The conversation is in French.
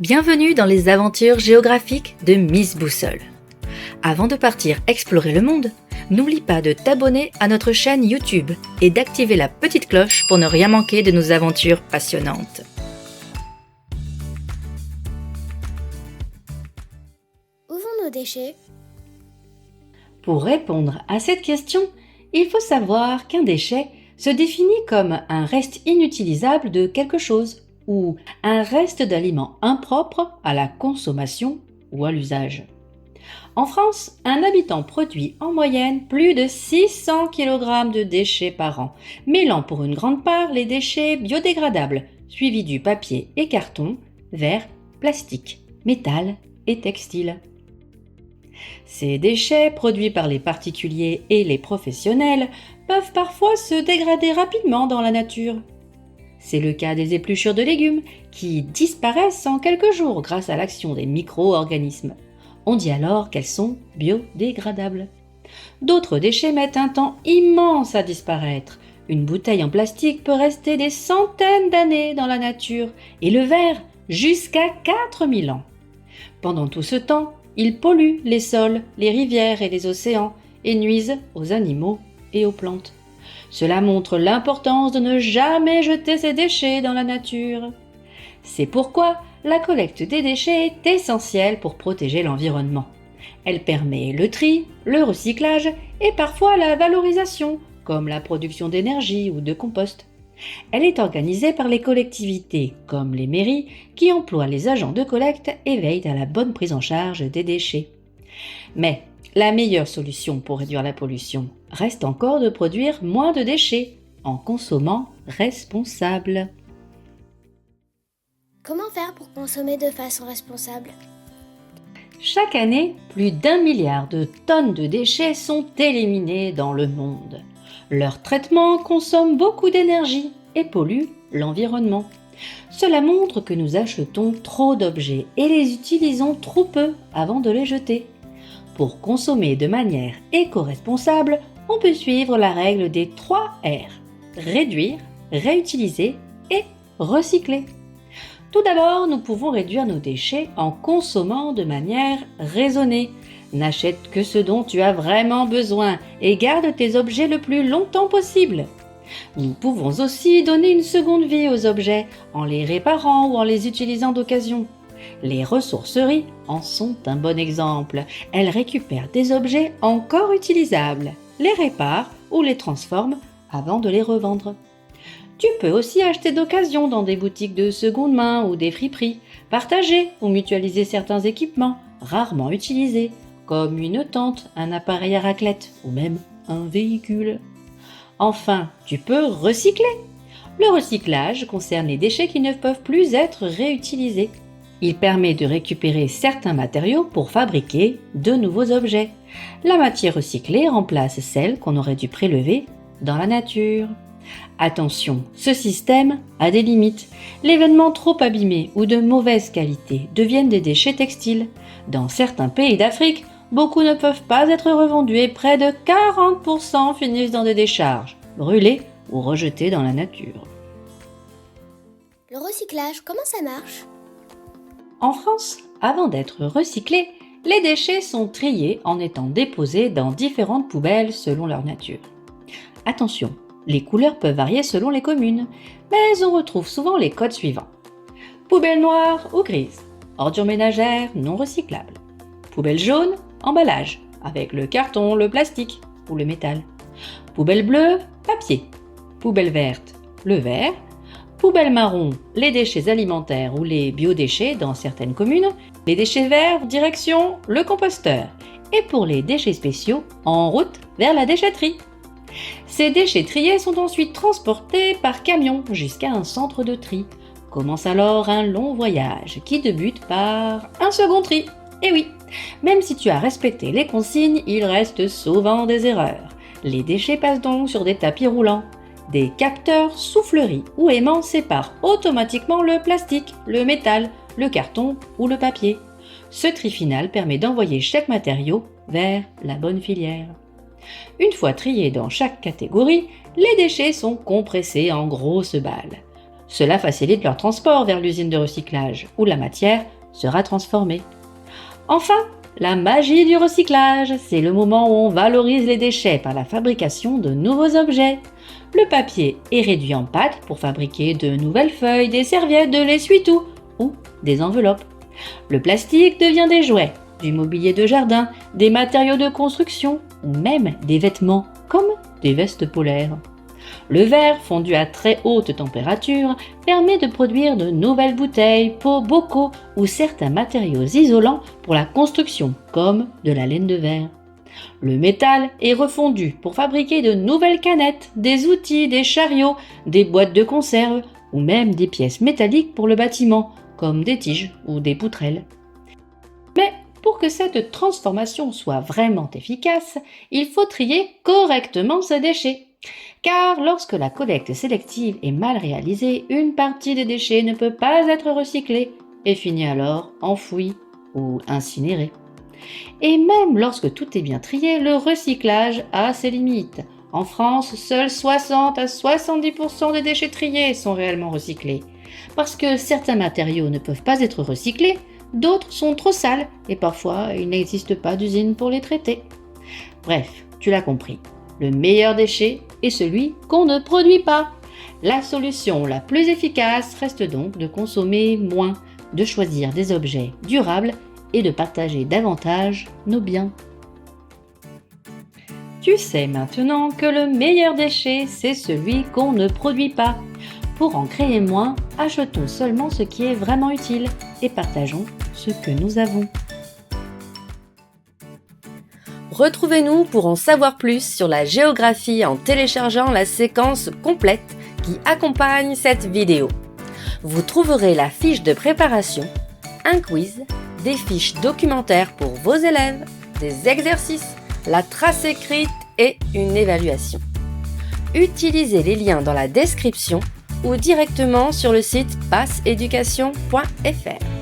Bienvenue dans les aventures géographiques de Miss Boussole. Avant de partir explorer le monde, n'oublie pas de t'abonner à notre chaîne YouTube et d'activer la petite cloche pour ne rien manquer de nos aventures passionnantes. Où vont nos déchets ? Pour répondre à cette question, il faut savoir qu'un déchet se définit comme un reste inutilisable de quelque chose ou un reste d'aliment impropre à la consommation ou à l'usage. En France, un habitant produit en moyenne plus de 600 kg de déchets par an, mêlant pour une grande part les déchets biodégradables, suivis du papier et carton, verre, plastique, métal et textile. Ces déchets, produits par les particuliers et les professionnels, peuvent parfois se dégrader rapidement dans la nature. C'est le cas des épluchures de légumes qui disparaissent en quelques jours grâce à l'action des micro-organismes. On dit alors qu'elles sont biodégradables. D'autres déchets mettent un temps immense à disparaître. Une bouteille en plastique peut rester des centaines d'années dans la nature et le verre jusqu'à 4000 ans. Pendant tout ce temps, ils polluent les sols, les rivières et les océans et nuisent aux animaux et aux plantes. Cela montre l'importance de ne jamais jeter ces déchets dans la nature. C'est pourquoi la collecte des déchets est essentielle pour protéger l'environnement. Elle permet le tri, le recyclage et parfois la valorisation, comme la production d'énergie ou de compost. Elle est organisée par les collectivités, comme les mairies, qui emploient les agents de collecte et veillent à la bonne prise en charge des déchets. Mais la meilleure solution pour réduire la pollution reste encore de produire moins de déchets en consommant responsable. Comment faire pour consommer de façon responsable ? Chaque année, plus d'1 milliard de tonnes de déchets sont éliminés dans le monde. Leur traitement consomme beaucoup d'énergie et pollue l'environnement. Cela montre que nous achetons trop d'objets et les utilisons trop peu avant de les jeter. Pour consommer de manière éco-responsable, on peut suivre la règle des 3 R. Réduire, réutiliser et recycler. Tout d'abord, nous pouvons réduire nos déchets en consommant de manière raisonnée. N'achète que ce dont tu as vraiment besoin et garde tes objets le plus longtemps possible. Nous pouvons aussi donner une seconde vie aux objets en les réparant ou en les utilisant d'occasion. Les ressourceries en sont un bon exemple. Elles récupèrent des objets encore utilisables, les réparent ou les transforment avant de les revendre. Tu peux aussi acheter d'occasion dans des boutiques de seconde main ou des friperies, partager ou mutualiser certains équipements rarement utilisés, comme une tente, un appareil à raclette ou même un véhicule. Enfin, tu peux recycler. Le recyclage concerne les déchets qui ne peuvent plus être réutilisés. Il permet de récupérer certains matériaux pour fabriquer de nouveaux objets. La matière recyclée remplace celle qu'on aurait dû prélever dans la nature. Attention, ce système a des limites. Les vêtements trop abîmés ou de mauvaise qualité deviennent des déchets textiles. Dans certains pays d'Afrique, beaucoup ne peuvent pas être revendus et près de 40% finissent dans des décharges, brûlés ou rejetés dans la nature. Le recyclage, comment ça marche ? En France, avant d'être recyclés, les déchets sont triés en étant déposés dans différentes poubelles selon leur nature. Attention, les couleurs peuvent varier selon les communes, mais on retrouve souvent les codes suivants. Poubelle noire ou grise, ordures ménagères non recyclables. Poubelle jaune, emballage, avec le carton, le plastique ou le métal. Poubelle bleue, papier. Poubelle verte, le verre. Poubelle marron, les déchets alimentaires ou les biodéchets dans certaines communes. Les déchets verts, direction le composteur. Et pour les déchets spéciaux, en route vers la déchetterie. Ces déchets triés sont ensuite transportés par camion jusqu'à un centre de tri. Commence alors un long voyage qui débute par un second tri. Et oui, même si tu as respecté les consignes, il reste souvent des erreurs. Les déchets passent donc sur des tapis roulants. Des capteurs souffleries ou aimants séparent automatiquement le plastique, le métal, le carton ou le papier. Ce tri final permet d'envoyer chaque matériau vers la bonne filière. Une fois triés dans chaque catégorie, les déchets sont compressés en grosses balles. Cela facilite leur transport vers l'usine de recyclage, où la matière sera transformée. Enfin, la magie du recyclage, c'est le moment où on valorise les déchets par la fabrication de nouveaux objets. Le papier est réduit en pâte pour fabriquer de nouvelles feuilles, des serviettes, de l'essuie-tout ou des enveloppes. Le plastique devient des jouets, du mobilier de jardin, des matériaux de construction ou même des vêtements comme des vestes polaires. Le verre, fondu à très haute température, permet de produire de nouvelles bouteilles, pots, bocaux ou certains matériaux isolants pour la construction, comme de la laine de verre. Le métal est refondu pour fabriquer de nouvelles canettes, des outils, des chariots, des boîtes de conserve ou même des pièces métalliques pour le bâtiment, comme des tiges ou des poutrelles. Mais pour que cette transformation soit vraiment efficace, il faut trier correctement ces déchets. Car lorsque la collecte sélective est mal réalisée, une partie des déchets ne peut pas être recyclée et finit alors enfouie ou incinérée. Et même lorsque tout est bien trié, le recyclage a ses limites. En France, seuls 60 à 70% des déchets triés sont réellement recyclés. Parce que certains matériaux ne peuvent pas être recyclés, d'autres sont trop sales et parfois il n'existe pas d'usine pour les traiter. Bref, tu l'as compris. Le meilleur déchet est celui qu'on ne produit pas. La solution la plus efficace reste donc de consommer moins, de choisir des objets durables et de partager davantage nos biens. Tu sais maintenant que le meilleur déchet, c'est celui qu'on ne produit pas. Pour en créer moins, achetons seulement ce qui est vraiment utile et partageons ce que nous avons. Retrouvez-nous pour en savoir plus sur la géographie en téléchargeant la séquence complète qui accompagne cette vidéo. Vous trouverez la fiche de préparation, un quiz, des fiches documentaires pour vos élèves, des exercices, la trace écrite et une évaluation. Utilisez les liens dans la description ou directement sur le site passeeducation.fr.